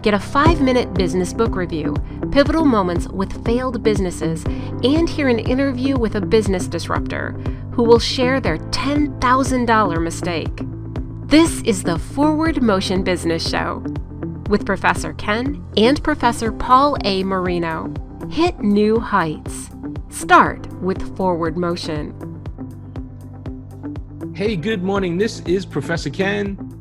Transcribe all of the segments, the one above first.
Get a 5-minute business book review, pivotal moments with failed businesses, and hear an interview with a business disruptor who will share their $10,000 mistake. This is the Forward Motion Business Show with Professor Ken and Professor Paul A. Marino. Hit new heights. Start with Forward Motion. Hey, good morning. This is Professor Ken.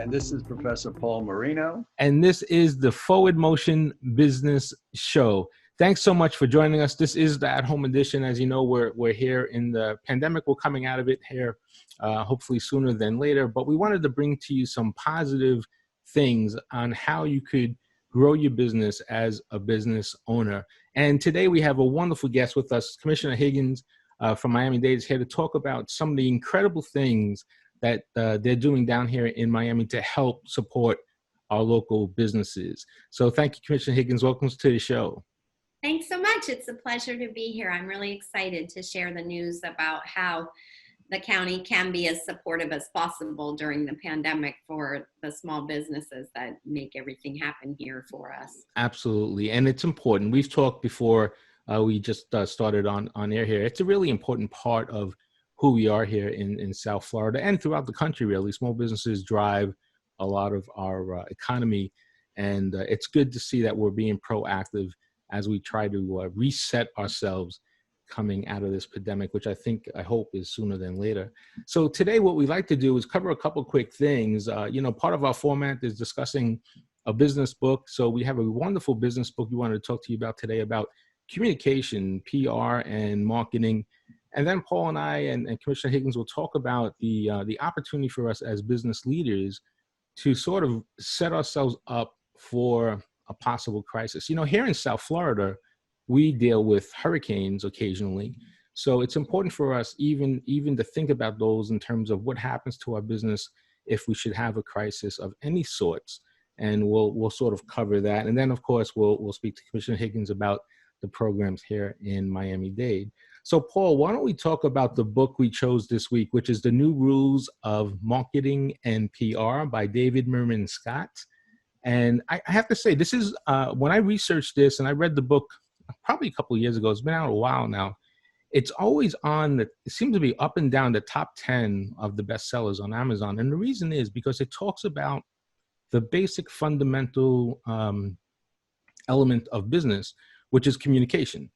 And this is Professor Paul Marino. And this is the Forward Motion Business Show. Thanks so much for joining us. This is the at-home edition. As you know, we're here in the pandemic. We're coming out of it here, hopefully sooner than later. But we wanted to bring to you some positive things on how you could grow your business as a business owner. And today we have a wonderful guest with us, Commissioner Higgins from Miami-Dade, is here to talk about some of the incredible things that they're doing down here in Miami to help support our local businesses. So thank you, Commissioner Higgins. Welcome to the show. Thanks so much. It's a pleasure to be here. I'm really excited to share the news about how the county can be as supportive as possible during the pandemic for the small businesses that make everything happen here for us. Absolutely. And it's important. We've talked before we just started on air here. It's a really important part of who we are here in South Florida and throughout the country, really. Small businesses drive a lot of our economy. And it's good to see that we're being proactive as we try to reset ourselves coming out of this pandemic, which I hope is sooner than later. So today what we like to do is cover a couple quick things. Part of our format is discussing a business book. So we have a wonderful business book we wanted to talk to you about today about communication, PR, and marketing. And then Paul and I and Commissioner Higgins will talk about the opportunity for us as business leaders to sort of set ourselves up for a possible crisis. Here in South Florida, we deal with hurricanes occasionally. So it's important for us even to think about those in terms of what happens to our business if we should have a crisis of any sorts. And we'll sort of cover that. And then, of course, we'll speak to Commissioner Higgins about the programs here in Miami-Dade. So, Paul, why don't we talk about the book we chose this week, which is The New Rules of Marketing and PR by David Meerman Scott. And I have to say, this is, when I researched this and I read the book probably a couple of years ago, it's been out a while now, it's always it seems to be up and down the top 10 of the bestsellers on Amazon. And the reason is because it talks about the basic fundamental element of business, which is communication.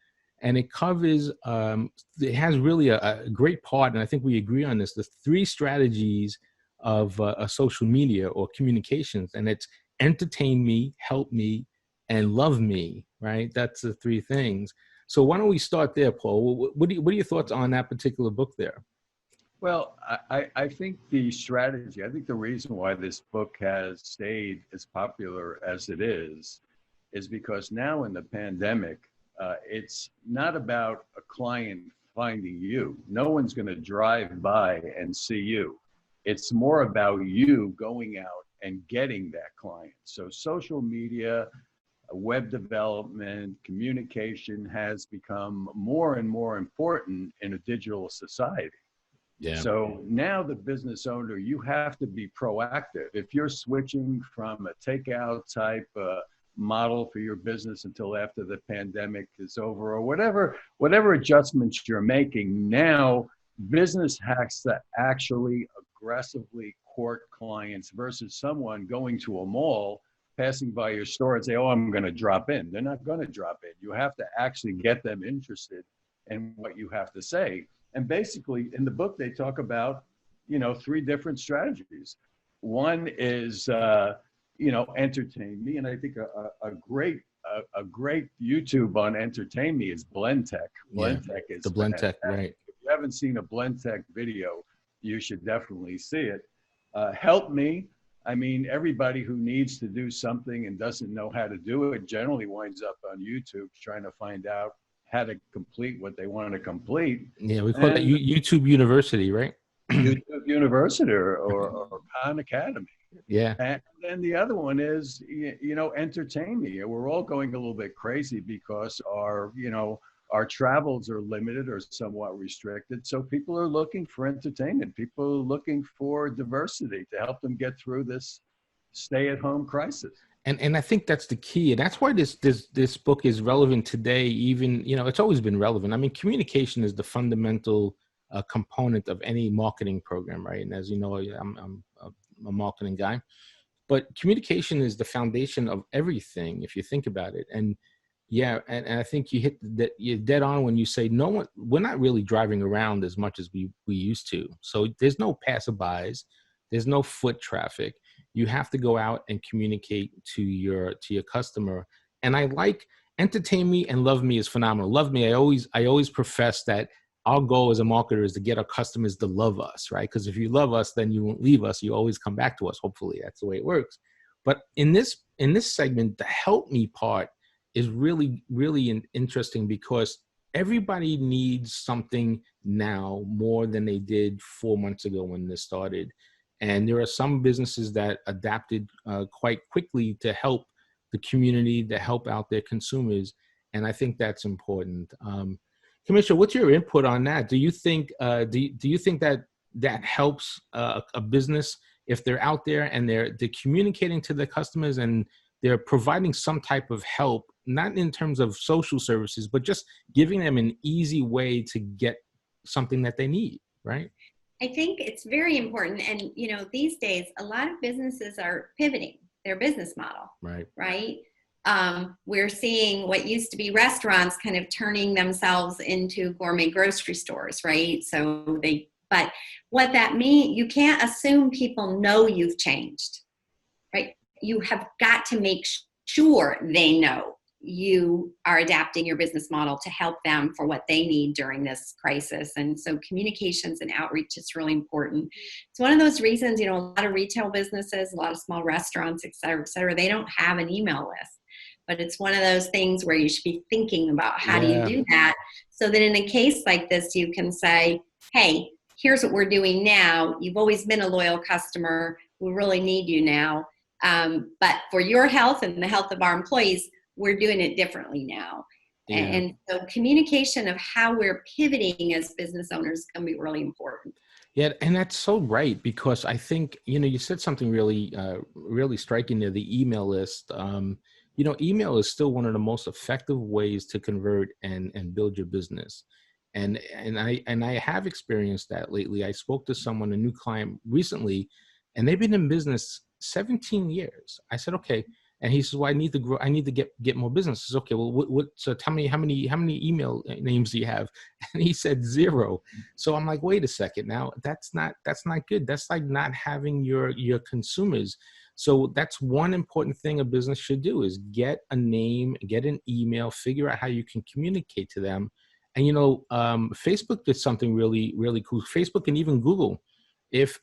And it covers, it has really a great part, and I think we agree on this, the 3 strategies of social media or communications. And it's entertain me, help me, and love me, right? That's the 3 things. So why don't we start there, Paul? What are your thoughts on that particular book there? Well, I think the strategy, I think the reason why this book has stayed as popular as it is because now in the pandemic, it's not about a client finding you. No one's going to drive by and see you. It's more about you going out and getting that client. So social media, web development, communication has become more and more important in a digital society. Yeah. So now the business owner, you have to be proactive. If you're switching from a takeout type model for your business until after the pandemic is over, or whatever adjustments you're making, now business has to actually aggressively court clients versus someone going to a mall, passing by your store and say, oh, I'm going to drop in. They're not going to drop in. You have to actually get them interested in what you have to say. And basically in the book, they talk about, 3 different strategies. One is, entertain me. And I think a great YouTube on entertain me is Blend Tech. Blend Tech is the Blend Tech, right? If you haven't seen a Blend Tech video, you should definitely see it. Help me. I mean, everybody who needs to do something and doesn't know how to do it generally winds up on YouTube trying to find out how to complete what they want to complete. Yeah, we call that YouTube University, right? YouTube University or Khan Academy. Yeah. And then the other one is, entertain me. We're all going a little bit crazy because our travels are limited or somewhat restricted. So people are looking for entertainment. People are looking for diversity to help them get through this stay-at-home crisis. And I think that's the key. And that's why this book is relevant today. Even, it's always been relevant. I mean, communication is the fundamental component of any marketing program, right? And as you know, I'm a marketing guy, but communication is the foundation of everything, if you think about it. And yeah, and I think you're dead on when you say we're not really driving around as much as we used to. So there's no passerbys, there's no foot traffic. You have to go out and communicate to your customer. And I like entertain me and love me is phenomenal. Love me, I always profess that our goal as a marketer is to get our customers to love us, right? Because if you love us, then you won't leave us. You always come back to us. Hopefully, that's the way it works. But in this segment, the help me part is really, really interesting because everybody needs something now more than they did 4 months ago when this started. And there are some businesses that adapted quite quickly to help the community, to help out their consumers. And I think that's important. Commissioner, what's your input on that? Do you think that helps a business if they're out there and they're communicating to their customers and they're providing some type of help, not in terms of social services, but just giving them an easy way to get something that they need, right? I think it's very important. And, these days, a lot of businesses are pivoting their business model, right? We're seeing what used to be restaurants kind of turning themselves into gourmet grocery stores, right? But what that means, you can't assume people know you've changed, right? You have got to make sure they know you are adapting your business model to help them for what they need during this crisis. And so communications and outreach is really important. It's one of those reasons, a lot of retail businesses, a lot of small restaurants, et cetera, they don't have an email list. But it's one of those things where you should be thinking about how do you do that so that in a case like this, you can say, hey, here's what we're doing now. You've always been a loyal customer. We really need you now. But for your health and the health of our employees, we're doing it differently now. Yeah. And so communication of how we're pivoting as business owners can be really important. Yeah, and that's so right, because I think, you said something really, really striking there, the email list. Email is still one of the most effective ways to convert and build your business. And I have experienced that lately. I spoke to someone, a new client recently, and they've been in business 17 years. I said, okay. And he says, well, I need to grow. I need to get more business. I said, okay, well, so tell me how many email names do you have? And he said 0. So I'm like, wait a second. Now that's not good. That's like not having your consumers. So that's one important thing a business should do is get a name, get an email, figure out how you can communicate to them. And, Facebook did something really, really cool. Facebook and even Google. If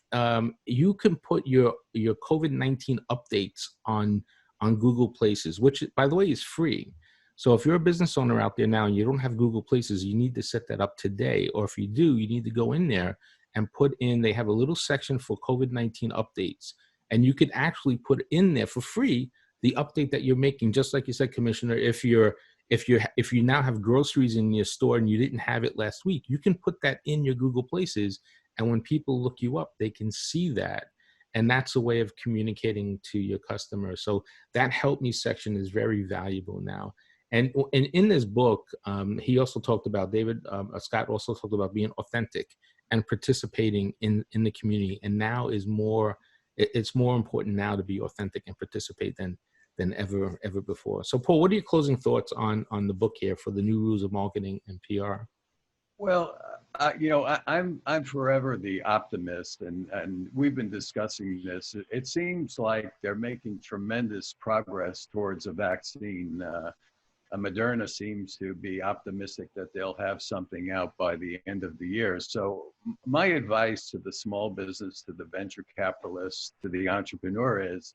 you can put your COVID-19 updates on Google Places, which, by the way, is free. So if you're a business owner out there now and you don't have Google Places, you need to set that up today. Or if you do, you need to go in there and put in, they have a little section for COVID-19 updates. And you could actually put in there for free the update that you're making. Just like you said, Commissioner, if you now have groceries in your store and you didn't have it last week, you can put that in your Google Places. And when people look you up, they can see that. And that's a way of communicating to your customer. So that help me section is very valuable now. And in this book, he also talked about, David Scott also talked about being authentic and participating in the community. And now it's more important now to be authentic and participate than ever before. So Paul, what are your closing thoughts on the book here for the new rules of marketing and PR? Well, I'm forever the optimist, and we've been discussing this. It seems like they're making tremendous progress towards a vaccine. Moderna seems to be optimistic that they'll have something out by the end of the year. So my advice to the small business, to the venture capitalists, to the entrepreneur is,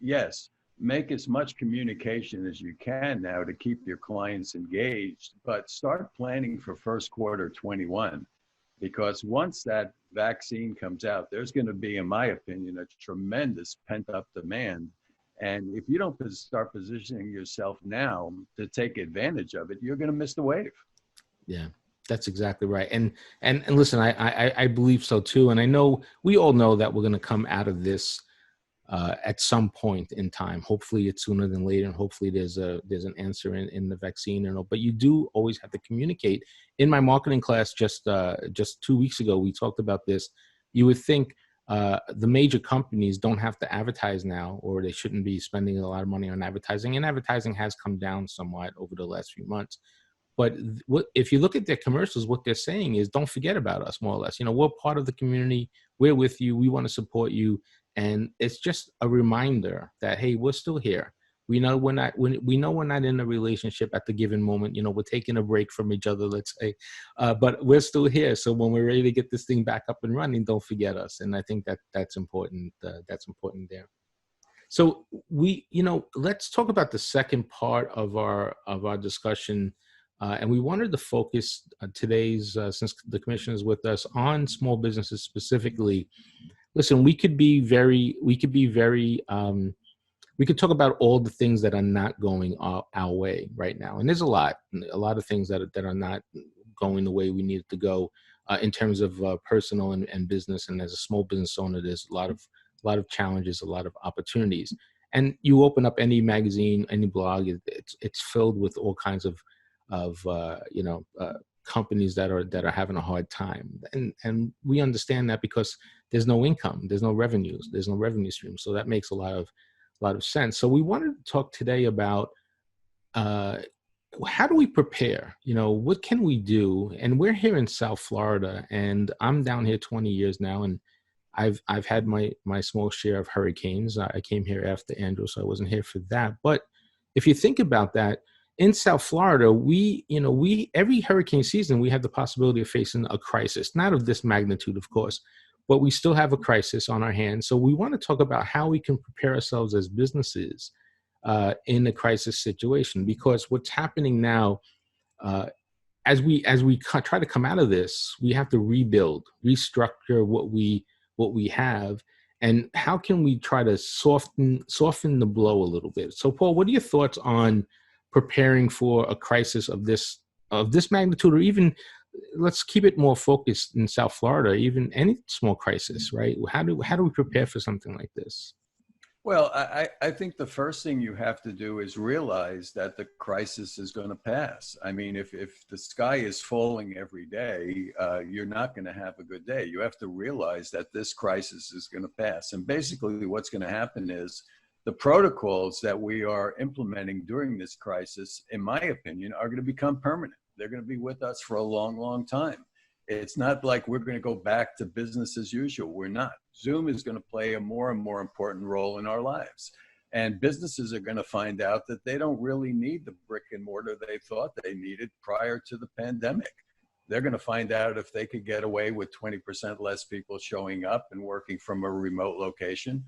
yes, make as much communication as you can now to keep your clients engaged, but start planning for first quarter 21. Because once that vaccine comes out, there's going to be, in my opinion, a tremendous pent-up demand. And if you don't start positioning yourself now to take advantage of it, you're going to miss the wave. Yeah, that's exactly right. And listen, I believe so too. And I know we all know that we're going to come out of this at some point in time. Hopefully it's sooner than later, and hopefully there's an answer in the vaccine and all. But you do always have to communicate. In my marketing class just 2 weeks ago, we talked about this. You would think the major companies don't have to advertise now, or they shouldn't be spending a lot of money on advertising. And advertising has come down somewhat over the last few months. But if you look at their commercials, what they're saying is, don't forget about us, more or less. We're part of the community. We're with you. We want to support you. And it's just a reminder that, hey, we're still here. We know we're not in a relationship at the given moment. We're taking a break from each other, let's say, but we're still here. So when we're ready to get this thing back up and running, don't forget us. And I think that's important. That's important there. So let's talk about the second part of our discussion. And we wanted to focus today's, since the commissioner is with us, on small businesses specifically. Listen, we could talk about all the things that are not going our way right now. And there's a lot of things that are not going the way we need it to go in terms of personal and business. And as a small business owner, there's a lot of challenges, a lot of opportunities. And you open up any magazine, any blog, it's filled with all kinds of companies that are having a hard time, and we understand that because there's no income, there's no revenues, there's no revenue stream. So that makes a lot of sense. So we wanted to talk today about how do we prepare? What can we do? And we're here in South Florida, and I'm down here 20 years now, and I've had my small share of hurricanes. I came here after Andrew, so I wasn't here for that. But if you think about that, in South Florida, we every hurricane season, we have the possibility of facing a crisis, not of this magnitude, of course, but we still have a crisis on our hands. So we want to talk about how we can prepare ourselves as businesses in a crisis situation, because what's happening now, as we try to come out of this, we have to rebuild, restructure what we have. And how can we try to soften the blow a little bit? So Paul, what are your thoughts on preparing for a crisis of this magnitude, or even, let's keep it more focused in South Florida, even any small crisis, right? How do we prepare for something like this? Well, I think the first thing you have to do is realize that the crisis is going to pass. I mean, if the sky is falling every day, you're not going to have a good day. You have to realize that this crisis is going to pass. And basically what's going to happen is the protocols that we are implementing during this crisis, in my opinion, are going to become permanent. They're going to be with us for a long, long time. It's not like we're going to go back to business as usual. We're not. Zoom is going to play a more and more important role in our lives. And businesses are going to find out that they don't really need the brick and mortar they thought they needed prior to the pandemic. They're going to find out if they could get away with 20% less people showing up and working from a remote location,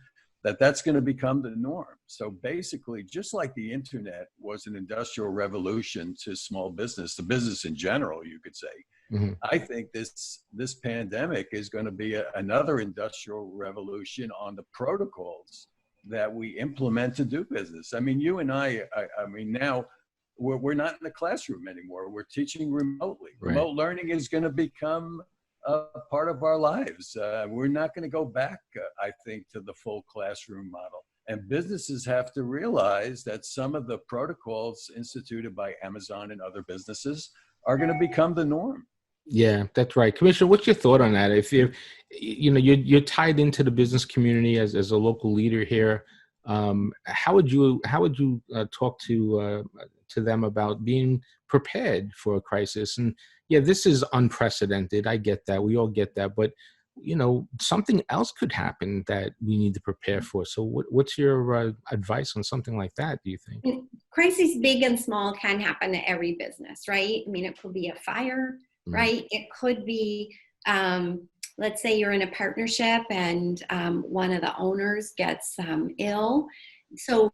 that's going to become the norm. So basically, just like the internet was an industrial revolution to small business, the business in general, you could say, mm-hmm. I think this pandemic is going to be another industrial revolution on the protocols that we implement to do business. I mean, you and I mean, now we're not in the classroom anymore. We're teaching remotely. Right. Remote learning is going to become a part of our lives. We're not going to go back, I think, to the full classroom model. And businesses have to realize that some of the protocols instituted by Amazon and other businesses are going to become the norm. Yeah, that's right. Commissioner, what's your thought on that? If you're tied into the business community as a local leader here, how would you talk to them about being prepared for a crisis? And yeah, this is unprecedented. I get that. We all get that. But something else could happen that we need to prepare for. So what's your advice on something like that, do you think? Crises big and small can happen to every business, right? I mean, it could be a fire, right? It could be, let's say you're in a partnership and one of the owners gets ill. So,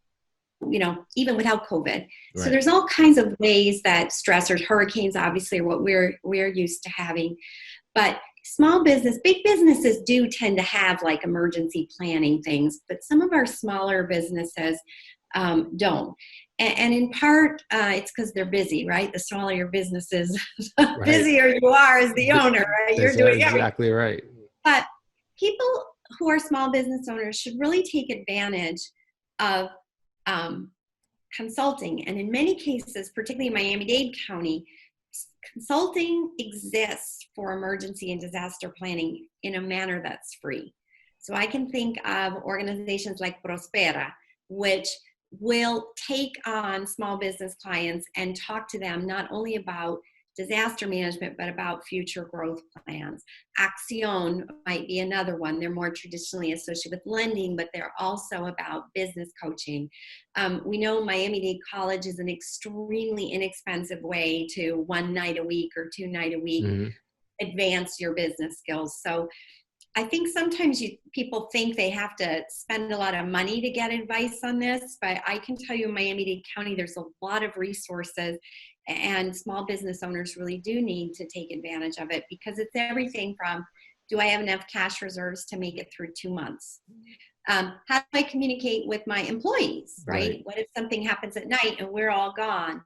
even without COVID. Right. So there's all kinds of ways that stressors, hurricanes, obviously, are what we're used to having. But big businesses do tend to have like emergency planning things, but some of our smaller businesses don't. And in part, it's because they're busy, right? The smaller your business is, the busier you are as the owner, right? You're doing exactly right. But people who are small business owners should really take advantage of consulting. And in many cases, particularly in Miami-Dade County, consulting exists for emergency and disaster planning in a manner that's free. So I can think of organizations like Prospera, which will take on small business clients and talk to them not only about disaster management, but about future growth plans. Accion might be another one. They're more traditionally associated with lending, but they're also about business coaching. We know Miami-Dade College is an extremely inexpensive way to 1 night a week or 2 nights a week advance your business skills. So I think sometimes people think they have to spend a lot of money to get advice on this, but I can tell you in Miami-Dade County, there's a lot of resources, and small business owners really do need to take advantage of it, because it's everything from, do I have enough cash reserves to make it through 2 months? How do I communicate with my employees, right? What if something happens at night and we're all gone?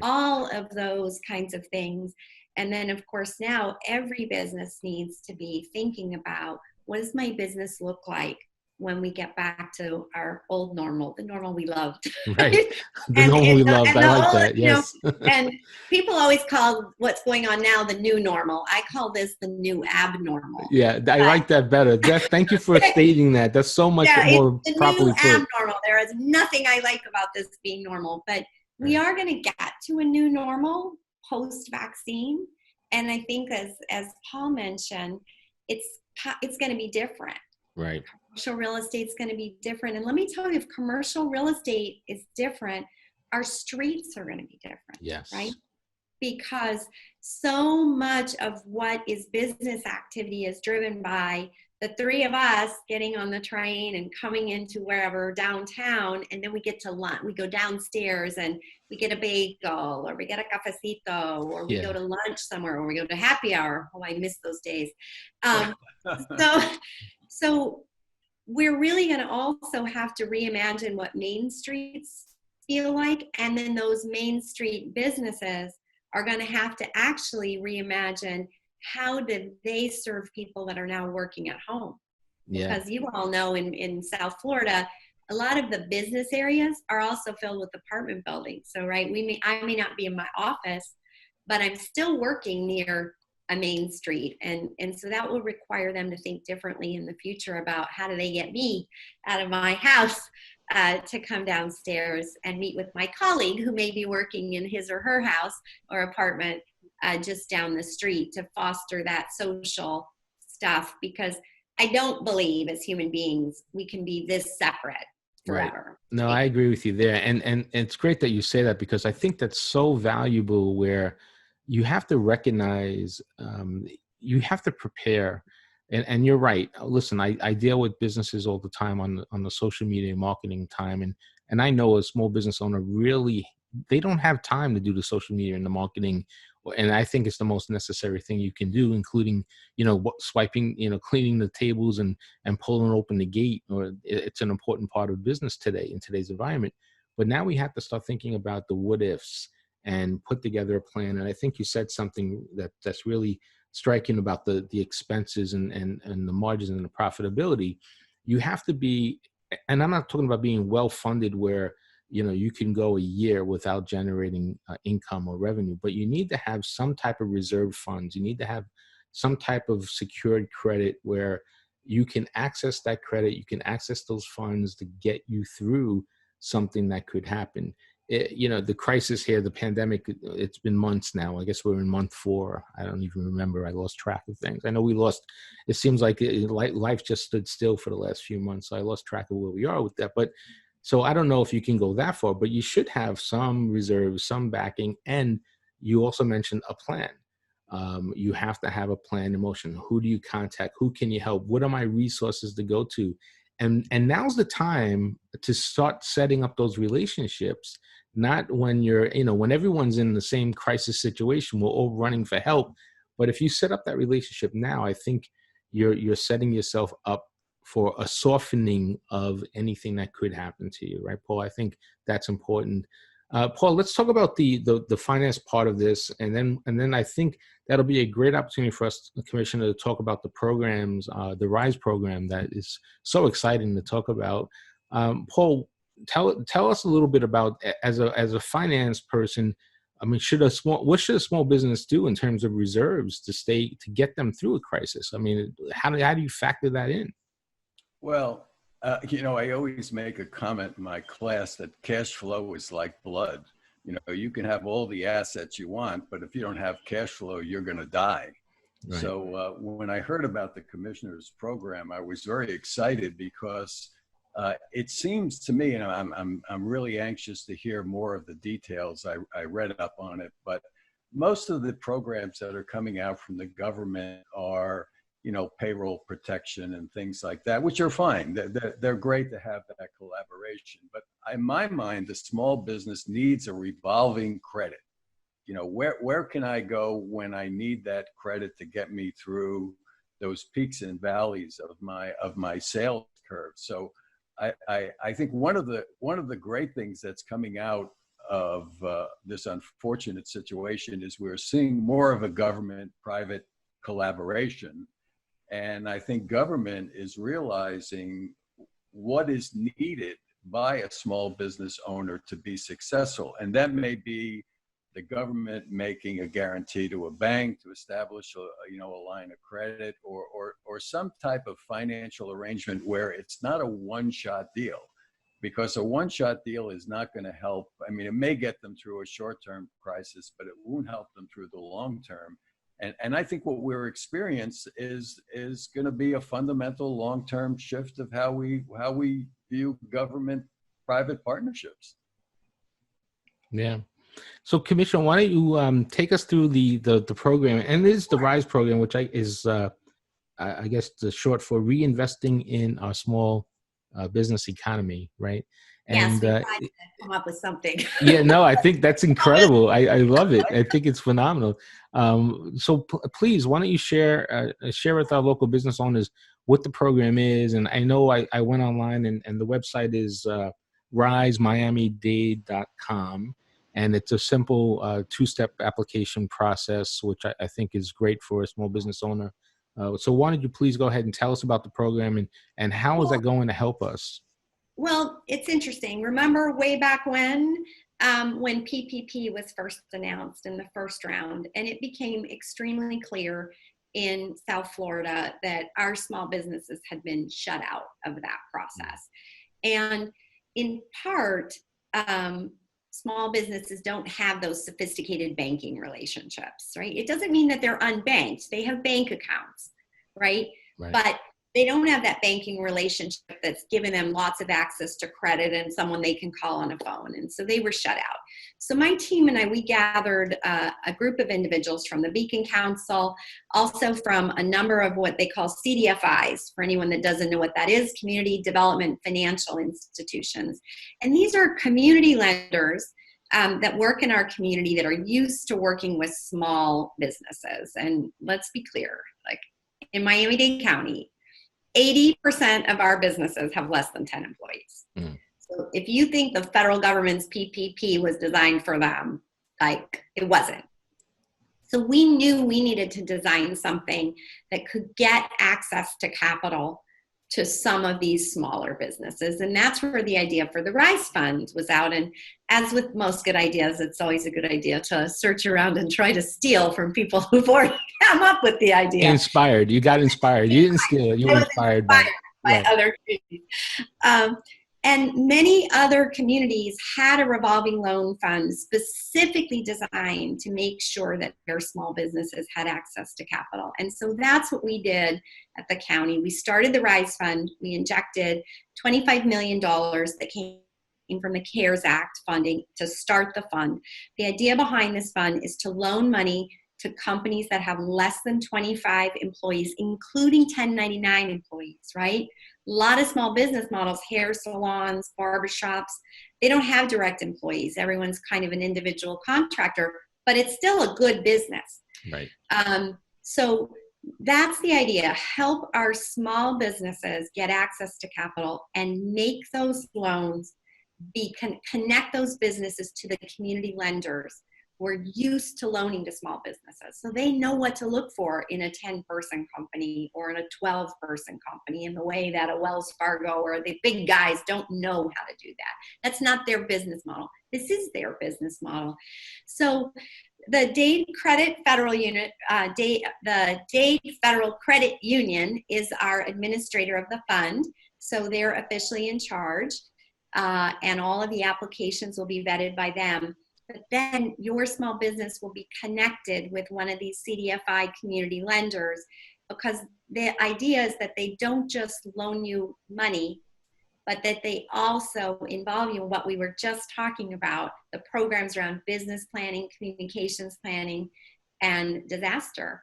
All of those kinds of things. And then, of course, now every business needs to be thinking about, what does my business look like when we get back to our old normal, the normal we loved? Right. The normal we loved. I like that. Yes. And people always call what's going on now the new normal. I call this the new abnormal. Yeah, I like that better. Thank you for stating that. That's so much more properly put. Abnormal. There is nothing I like about this being normal, but we are going to get to a new normal post-vaccine. And I think as Paul mentioned, it's going to be different. Right. Commercial real estate is going to be different. And let me tell you, if commercial real estate is different, our streets are going to be different. Yes. Right? Because so much of what is business activity is driven by the three of us getting on the train and coming into wherever downtown, and then we get to lunch. We go downstairs and we get a bagel, or we get a cafecito, or we go to lunch somewhere, or we go to happy hour. Oh, I miss those days. So we're really going to also have to reimagine what main streets feel like, and then those main street businesses are going to have to actually reimagine, how did they serve people that are now working at home? Yeah. Because you all know in South Florida, a lot of the business areas are also filled with apartment buildings. So, right, I may not be in my office, but I'm still working near a main street. And so that will require them to think differently in the future about, how do they get me out of my house to come downstairs and meet with my colleague who may be working in his or her house or apartment just down the street, to foster that social stuff, because I don't believe as human beings we can be this separate forever. Right. No, I agree with you there. And it's great that you say that, because I think that's so valuable, where you have to recognize, you have to prepare. And you're right. Listen, I deal with businesses all the time on the social media marketing time. And I know a small business owner, really, they don't have time to do the social media and the marketing. And I think it's the most necessary thing you can do, including, swiping, cleaning the tables and pulling open the gate. Or it's an important part of business today in today's environment. But now we have to start thinking about the what ifs and put together a plan. And I think you said something that's really striking about the expenses and the margins and the profitability. You have to be, and I'm not talking about being well funded where you can go a year without generating income or revenue, but you need to have some type of reserve funds. You need to have some type of secured credit where you can access that credit, you can access those funds to get you through something that could happen. The crisis here, the pandemic, it's been months now. I guess we're in month 4. I don't even remember. I lost track of things. I know it seems like life just stood still for the last few months. So I lost track of where we are with that. But so I don't know if you can go that far, but you should have some reserves, some backing. And you also mentioned a plan. You have to have a plan in motion. Who do you contact? Who can you help? What are my resources to go to? And now's the time to start setting up those relationships, not when when everyone's in the same crisis situation, we're all running for help. But if you set up that relationship now, I think you're setting yourself up for a softening of anything that could happen to you, right, Paul? I think that's important. Paul, let's talk about the finance part of this, and then I think that'll be a great opportunity for us, Commissioner, to talk about the programs, the RISE program that is so exciting to talk about. Paul, tell us a little bit about, as a finance person. I mean, what should a small business do in terms of reserves to get them through a crisis? I mean, how do you factor that in? Well, I always make a comment in my class that cash flow is like blood. You can have all the assets you want, but if you don't have cash flow, you're going to die. Right. So when I heard about the commissioner's program, I was very excited because it seems to me, I'm really anxious to hear more of the details. I read up on it, but most of the programs that are coming out from the government are, payroll protection and things like that, which are fine. They're great to have that collaboration. But in my mind, the small business needs a revolving credit. Where can I go when I need that credit to get me through those peaks and valleys of my sales curve? So I think one of the great things that's coming out of this unfortunate situation is we're seeing more of a government-private collaboration. And I think government is realizing what is needed by a small business owner to be successful. And that may be the government making a guarantee to a bank to establish a line of credit, or some type of financial arrangement where it's not a one-shot deal, because a one-shot deal is not going to help. I mean, it may get them through a short-term crisis, but it won't help them through the long term. And I think what we're experiencing is going to be a fundamental long-term shift of how we view government-private partnerships. Yeah. So, Commissioner, why don't you take us through the program, and this is the RISE program, which is I guess the short for reinvesting in our small business economy, right? And yes, we tried to come up with something. Yeah, no, I think that's incredible. I love it. I think it's phenomenal. So please, why don't you share with our local business owners what the program is? And I know I went online and the website is RISE-Miami-Dade.com. And it's a simple two-step application process, which I think is great for a small business owner. So why don't you please go ahead and tell us about the program and how is that going to help us? Well, it's interesting. Remember way back when PPP was first announced in the first round, and it became extremely clear in South Florida that our small businesses had been shut out of that process. And in part, small businesses don't have those sophisticated banking relationships, right? It doesn't mean that they're unbanked. They have bank accounts, right? But they don't have that banking relationship that's given them lots of access to credit and someone they can call on a phone. And so they were shut out. So my team and I, we gathered a group of individuals from the Beacon Council, also from a number of what they call CDFIs, for anyone that doesn't know what that is, Community Development Financial Institutions. And these are community lenders that work in our community that are used to working with small businesses. And let's be clear, like in Miami-Dade County, 80% of our businesses have less than 10 employees. Mm. So if you think the federal government's PPP was designed for them, like it wasn't. So we knew we needed to design something that could get access to capital to some of these smaller businesses. And that's where the idea for the RISE Fund was out. And as with most good ideas, it's always a good idea to search around and try to steal from people who've already come up with the idea. Inspired. You got inspired. You didn't steal it. You were inspired by other communities. And many other communities had a revolving loan fund specifically designed to make sure that their small businesses had access to capital. And so that's what we did at the county. We started the RISE Fund. We injected $25 million that came from the CARES Act funding to start the fund. The idea behind this fund is to loan money to companies that have less than 25 employees, including 1099 employees, right? A lot of small business models, hair salons, barbershops, they don't have direct employees. Everyone's kind of an individual contractor, but it's still a good business. Right. So that's the idea. Help our small businesses get access to capital and make those loans connect those businesses to the community lenders who are used to loaning to small businesses. So they know what to look for in a 10-person company or in a 12-person company in the way that a Wells Fargo or the big guys don't know how to do that. That's not their business model. This is their business model. So the Dade Credit Federal Unit, the Dade Federal Credit Union is our administrator of the fund. So they're officially in charge, and all of the applications will be vetted by them. But then your small business will be connected with one of these CDFI community lenders, because the idea is that they don't just loan you money, but that they also involve you in what we were just talking about, the programs around business planning, communications planning, and disaster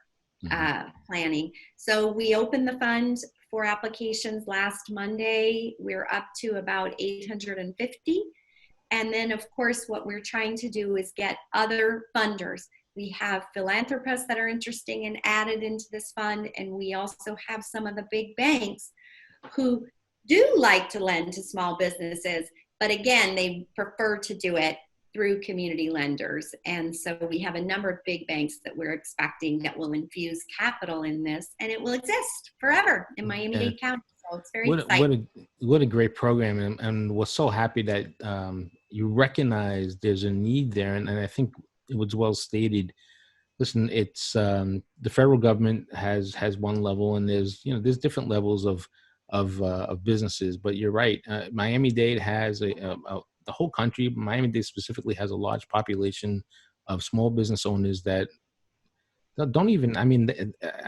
planning. So we opened the fund for applications last Monday. We're up to about 850. And then, of course, what we're trying to do is get other funders. We have philanthropists that are interested and added into this fund, and we also have some of the big banks who do like to lend to small businesses, but again, they prefer to do it through community lenders. And so we have a number of big banks that we're expecting that will infuse capital in this, and it will exist forever in Miami-Dade County. So it's very exciting. What a great program. And we're so happy that you recognize there's a need there. And I think it was well stated. Listen, it's the federal government has one level, and there's different levels of businesses. But you're right. Miami-Dade has the whole country. Miami-Dade specifically has a large population of small business owners that don't even, I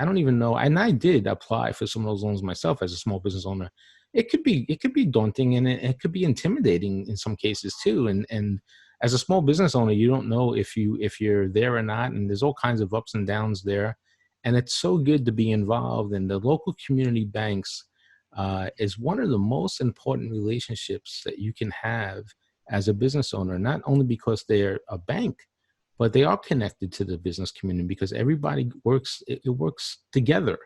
don't even know. And I did apply for some of those loans myself as a small business owner. It could be daunting, and it could be intimidating in some cases too. And as a small business owner, you don't know if you're there or not. And there's all kinds of ups and downs there. And it's so good to be involved. And the local community banks is one of the most important relationships that you can have as a business owner, not only because they're a bank, but they are connected to the business community because everybody works together.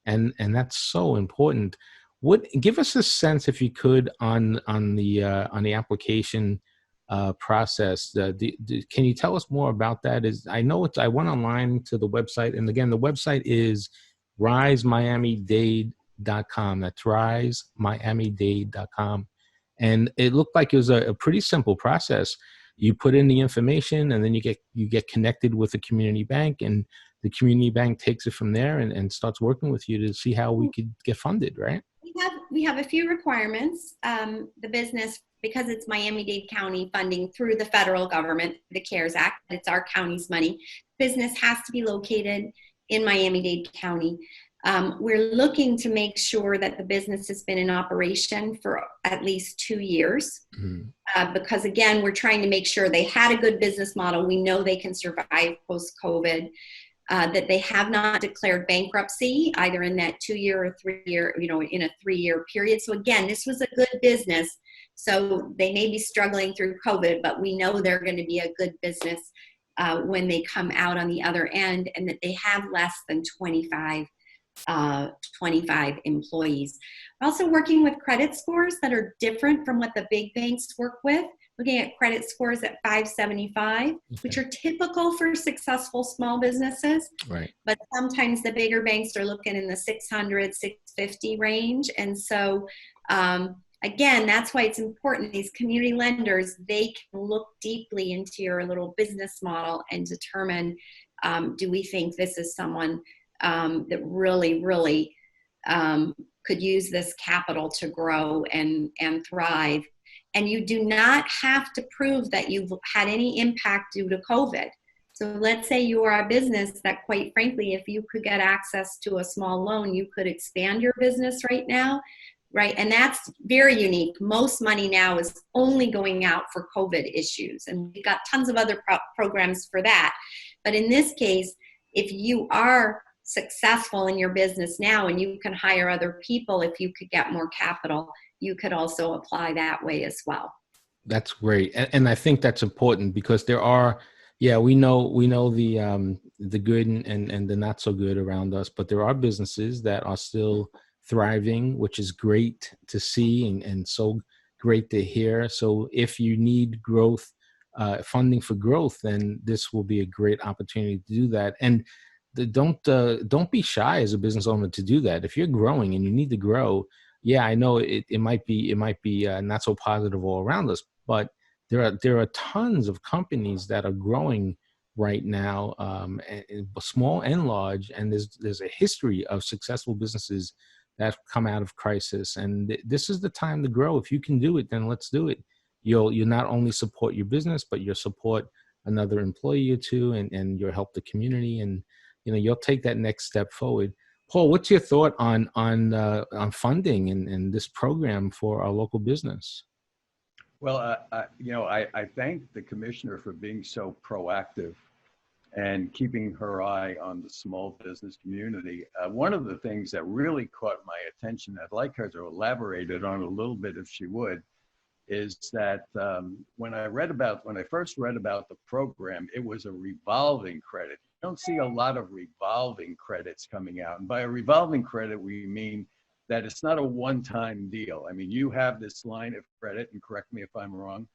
And that's so important. Give us a sense, if you could, on the application process. Can you tell us more about that? I went online to the website, and again, the website is RISEMiami-Dade.com. That's RISEMiami-Dade.com. And it looked like it was a pretty simple process. You put in the information, and then you get connected with the community bank, and the community bank takes it from there and starts working with you to see how we could get funded, right? We have a few requirements. The business, because it's Miami-Dade County funding through the federal government, the CARES Act, it's our county's money. Business has to be located in Miami-Dade County. We're looking to make sure that the business has been in operation for at least 2 years, because again, we're trying to make sure they had a good business model. We know they can survive post-COVID, that they have not declared bankruptcy either in that 2-year or 3-year, in a 3-year period. So again, this was a good business. So they may be struggling through COVID, but we know they're going to be a good business when they come out on the other end, and that they have less than 25 employees. We're also working with credit scores that are different from what the big banks work with, looking at credit scores at 575, which are typical for successful small businesses. Right. But sometimes the bigger banks are looking in the 600, 650 range. And so, again, that's why it's important. These community lenders, they can look deeply into your little business model and determine, do we think this is someone that really could use this capital to grow and thrive. And you do not have to prove that you've had any impact due to COVID. So let's say you are a business that, quite frankly, if you could get access to a small loan, you could expand your business right now, right? And that's very unique. Most money now is only going out for COVID issues, and we've got tons of other programs for that. But in this case, if you are successful in your business now and you can hire other people, if you could get more capital, you could also apply that way as well. That's great. And I think that's important because there are, we know the good and the not so good around us, but there are businesses that are still thriving, which is great to see and so great to hear. So if you need growth, funding for growth, then this will be a great opportunity to do that. And don't be shy as a business owner to do that. If you're growing and you need to grow, yeah, I know it might be not so positive all around us, but there are tons of companies that are growing right now, small and large, and there's a history of successful businesses that have come out of crisis, and this is the time to grow. If you can do it, then let's do it. You'll not only support your business, but you'll support another employee or two, and you'll help the community, and you'll take that next step forward. Paul, what's your thought on funding and this program for our local business? Well, I thank the commissioner for being so proactive and keeping her eye on the small business community. One of the things that really caught my attention, I'd like her to elaborate it on a little bit if she would, is that when I first read about the program, it was a revolving credit. You don't see a lot of revolving credits coming out. And by a revolving credit, we mean that it's not a one-time deal. I mean, you have this line of credit, and correct me if I'm wrong,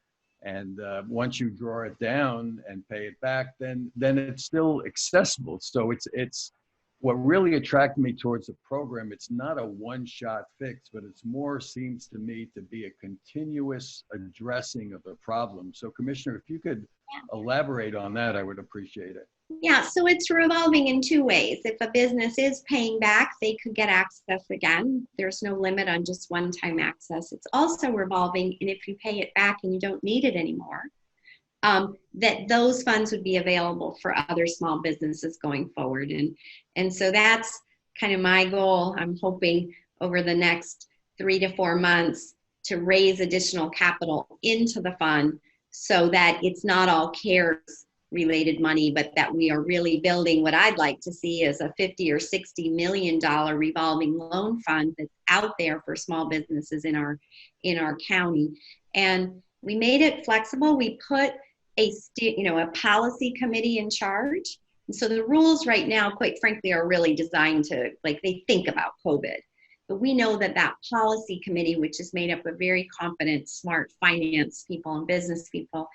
and once you draw it down and pay it back, then it's still accessible. So it's what really attracted me towards the program. It's not a one-shot fix, but it's more, seems to me, to be a continuous addressing of the problem. So Commissioner, if you could elaborate on that, I would appreciate it. Yeah, so it's revolving in two ways. If a business is paying back, they could get access again. There's no limit on just one-time access. It's also revolving, and if you pay it back and you don't need it anymore, that those funds would be available for other small businesses going forward. And so that's kind of my goal. I'm hoping over the next 3 to 4 months to raise additional capital into the fund so that it's not all CARES related money, but that we are really building what I'd like to see is a $50 or $60 million revolving loan fund that's out there for small businesses in our county. And we made it flexible. We put a policy committee in charge. And so the rules right now, quite frankly, are really designed to, they think about COVID. But we know that policy committee, which is made up of very competent, smart finance people and business people,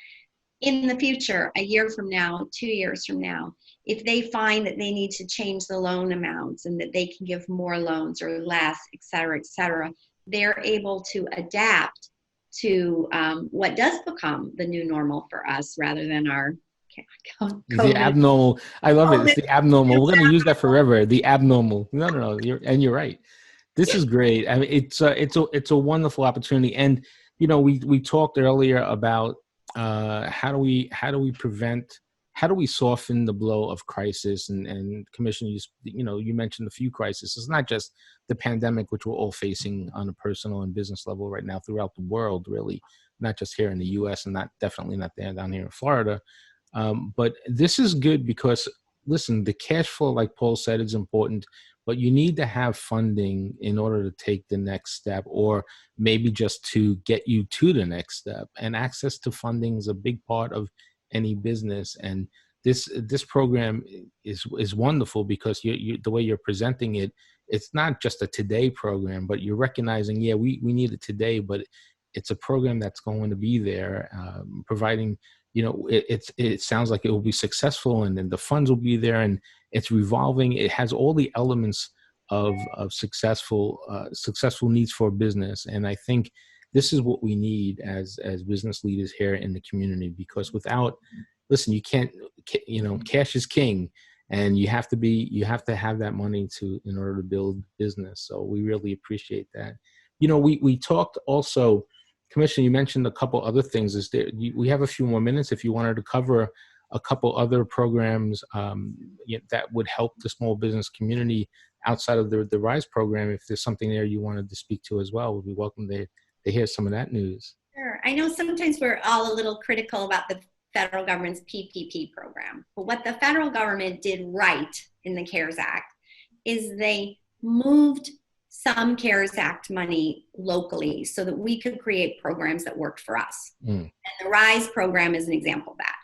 in the future, a year from now, 2 years from now, if they find that they need to change the loan amounts and that they can give more loans or less, et cetera, they're able to adapt to what does become the new normal for us rather than our COVID. The abnormal. I love it. It's the abnormal. We're going to use that forever. The abnormal. No. You're right. This is great. I mean, it's a wonderful opportunity. And, we talked earlier about how do we soften the blow of crisis, and Commissioner, you mentioned a few crises. It's not just the pandemic, which we're all facing on a personal and business level right now throughout the world, really, not just here in the US and definitely not down here in Florida. But this is good because, listen, the cash flow, like Paul said, is important, but you need to have funding in order to take the next step, or maybe just to get you to the next step. And access to funding is a big part of any business. And this program is wonderful because the way you're presenting it, it's not just a today program, but you're recognizing, we need it today, but it's a program that's going to be there, providing, it sounds like it will be successful, and then the funds will be there, and it's revolving. It has all the elements of successful needs for business. And I think this is what we need as business leaders here in the community, because listen, you can't, cash is king, and you have to have that money in order to build business. So we really appreciate that. We talked also, Commissioner, you mentioned a couple other things. We have a few more minutes if you wanted to cover a couple other programs that would help the small business community outside of the RISE program. If there's something there you wanted to speak to as well, we'd be welcome to hear some of that news. Sure. I know sometimes we're all a little critical about the federal government's PPP program, but what the federal government did right in the CARES Act is they moved some CARES Act money locally so that we could create programs that worked for us. And the RISE program is an example of that.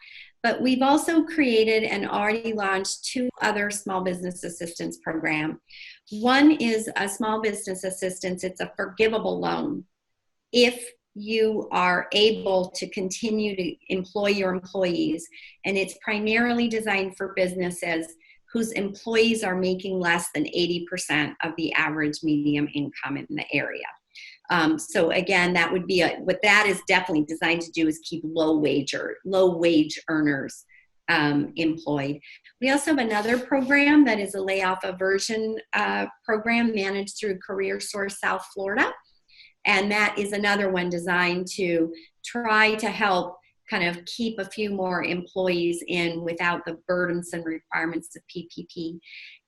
But we've also created and already launched 2 other small business assistance program. One is a small business assistance. It's a forgivable loan. If you are able to continue to employ your employees. And it's primarily designed for businesses whose employees are making less than 80% of the average medium income in the area. So again, that would be what that is definitely designed to do, is keep low wage earners employed. We also have another program that is a layoff aversion program managed through Career Source South Florida. And that is another one designed to try to help kind of keep a few more employees in without the burdensome requirements of PPP.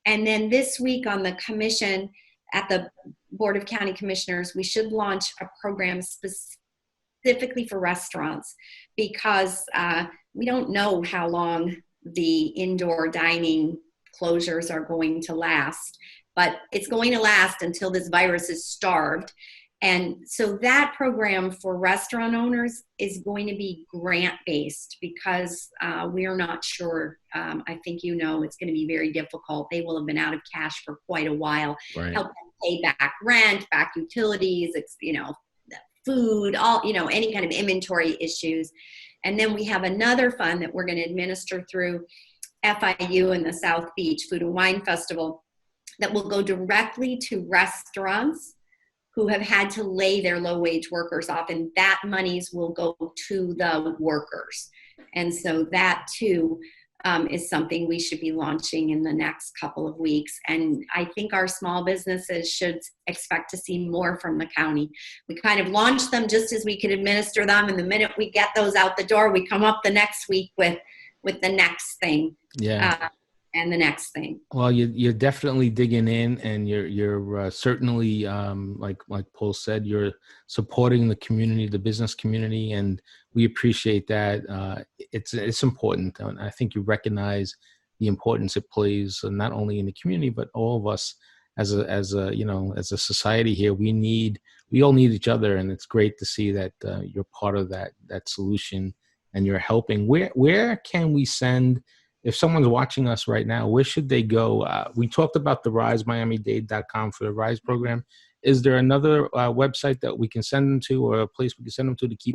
And then this week on the commission, at the Board of County Commissioners, we should launch a program specifically for restaurants, because we don't know how long the indoor dining closures are going to last, but it's going to last until this virus is starved. And so that program for restaurant owners is going to be grant-based, because we are not sure. I think it's going to be very difficult. They will have been out of cash for quite a while. Right. Help them pay back rent, back utilities, food, any kind of inventory issues. And then we have another fund that we're going to administer through FIU and the South Beach Food and Wine Festival that will go directly to restaurants who have had to lay their low-wage workers off, and that monies will go to the workers. And so that too is something we should be launching in the next couple of weeks. And I think our small businesses should expect to see more from the county. We kind of launched them just as we could administer them, and the minute we get those out the door, we come up the next week with the next thing. Yeah. And the next thing. Well, you're definitely digging in, and you're certainly, like Paul said, you're supporting the community, the business community, and we appreciate that. It's important, and I think you recognize the importance it plays, not only in the community but all of us as a society here. We all need each other, and it's great to see that you're part of that solution, and you're helping. Where can we send? If someone's watching us right now, where should they go? We talked about the RISEMiamiDade.com for the RISE program. Is there another website that we can send them to, or a place we can send them to keep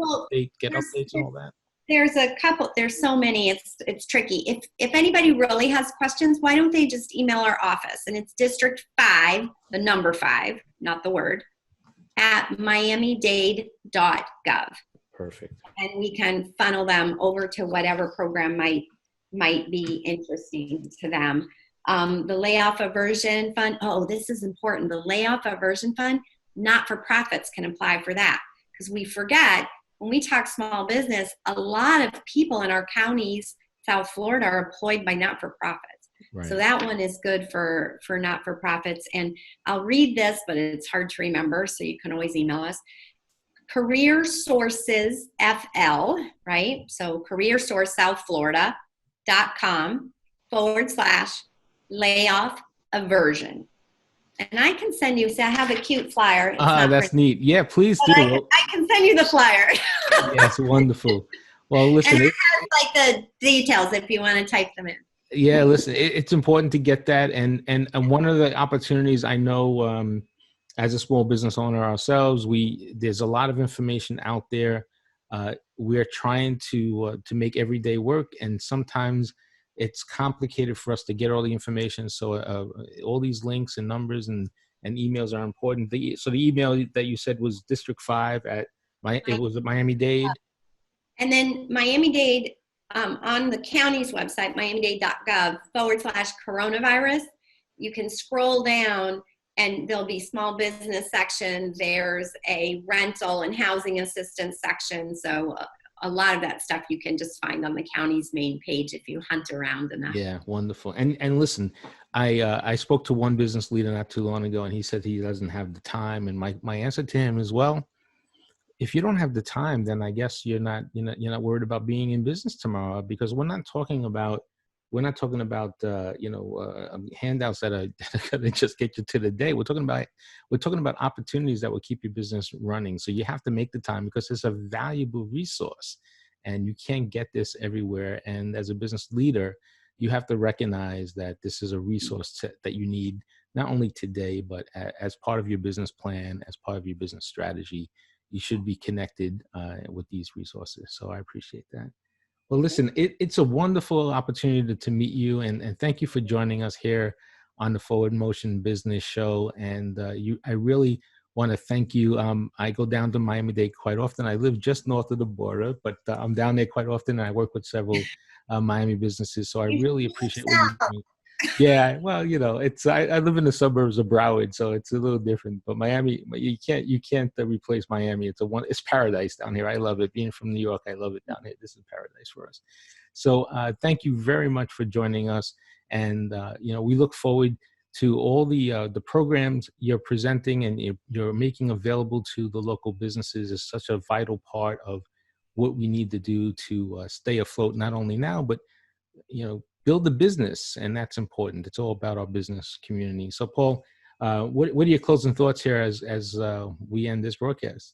get updates and all that? There's a couple. There's so many. It's tricky. If anybody really has questions, why don't they just email our office? And it's District 5, the number 5, not the word, at miamidade.gov. Perfect. And we can funnel them over to whatever program might be interesting to them. The Layoff Aversion Fund, this is important. The Layoff Aversion Fund, not-for-profits can apply for that, because we forget, when we talk small business, a lot of people in our counties, South Florida, are employed by not-for-profits. Right. So that one is good for not-for-profits. And I'll read this, but it's hard to remember, so you can always email us. Career Sources FL, right? So Career Source South Florida.com/layoff aversion. And I can send you, I have a cute flyer. That's neat. Yeah, please do. I can send you the flyer. Yes, wonderful. Well, listen. And it has the details if you want to type them in. Yeah, listen, it's important to get that. And one of the opportunities I know, as a small business owner ourselves, there's a lot of information out there. We're trying to make everyday work, and sometimes it's complicated for us to get all the information. So all these links and numbers and emails are important. So the email that you said was District 5 it was at Miami-Dade. And then Miami-Dade, on the county's website, miamidade.gov/coronavirus, you can scroll down and there'll be small business section. There's a rental and housing assistance section. So a lot of that stuff you can just find on the county's main page if you hunt around enough. Yeah, wonderful. And listen, I spoke to one business leader not too long ago, and he said he doesn't have the time. And my answer to him is, well, if you don't have the time, then I guess you're not worried about being in business tomorrow, because we're not talking about handouts that are going to just get you to the day. We're talking about opportunities that will keep your business running. So you have to make the time, because it's a valuable resource, and you can't get this everywhere. And as a business leader, you have to recognize that this is a resource that you need not only today, but as part of your business plan, as part of your business strategy. you should be connected with these resources. So I appreciate that. Well, listen, it's a wonderful opportunity to meet you, and thank you for joining us here on the Forward Motion Business Show. And I really want to thank you. I go down to Miami-Dade quite often. I live just north of the border, but I'm down there quite often. And I work with several Miami businesses, so I really appreciate what you're doing. Yeah, well, I live in the suburbs of Broward, so it's a little different. But Miami, you can't replace Miami. It's paradise down here. I love it. Being from New York, I love it down here. This is paradise for us. So thank you very much for joining us, and we look forward to all the programs you're presenting and you're making available to the local businesses. Is such a vital part of what we need to do to stay afloat, not only now, but build the business, and that's important. It's all about our business community. So, Paul, what are your closing thoughts here as we end this broadcast?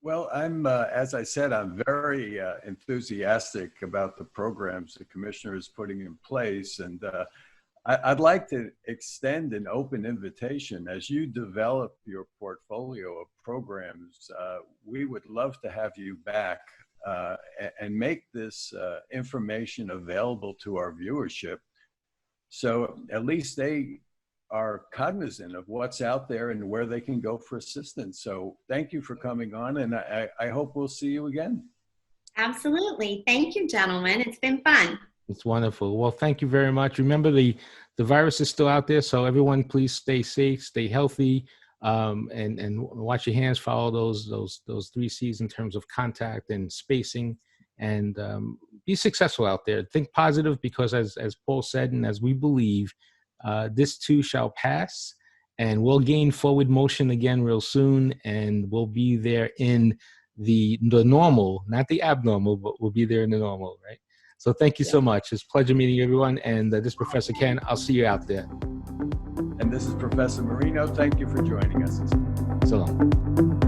Well, as I said, I'm very enthusiastic about the programs the Commissioner is putting in place, and I'd like to extend an open invitation. As you develop your portfolio of programs, we would love to have you back and make this information available to our viewership, so at least they are cognizant of what's out there and where they can go for assistance. So thank you for coming on, and I hope we'll see you again. Absolutely. Thank you, gentlemen. It's been fun. It's wonderful. Well, thank you very much. Remember, the virus is still out there, so everyone please stay safe, stay healthy. And wash your hands, follow those 3 C's in terms of contact and spacing, and be successful out there. Think positive, because as Paul said, and as we believe, this too shall pass, and we'll gain forward motion again real soon, and we'll be there in the normal, not the abnormal, but we'll be there in the normal, right? So thank you so much. It's a pleasure meeting everyone, and this is Professor Ken. I'll see you out there. And this is Professor Marino. Thank you for joining us. So long.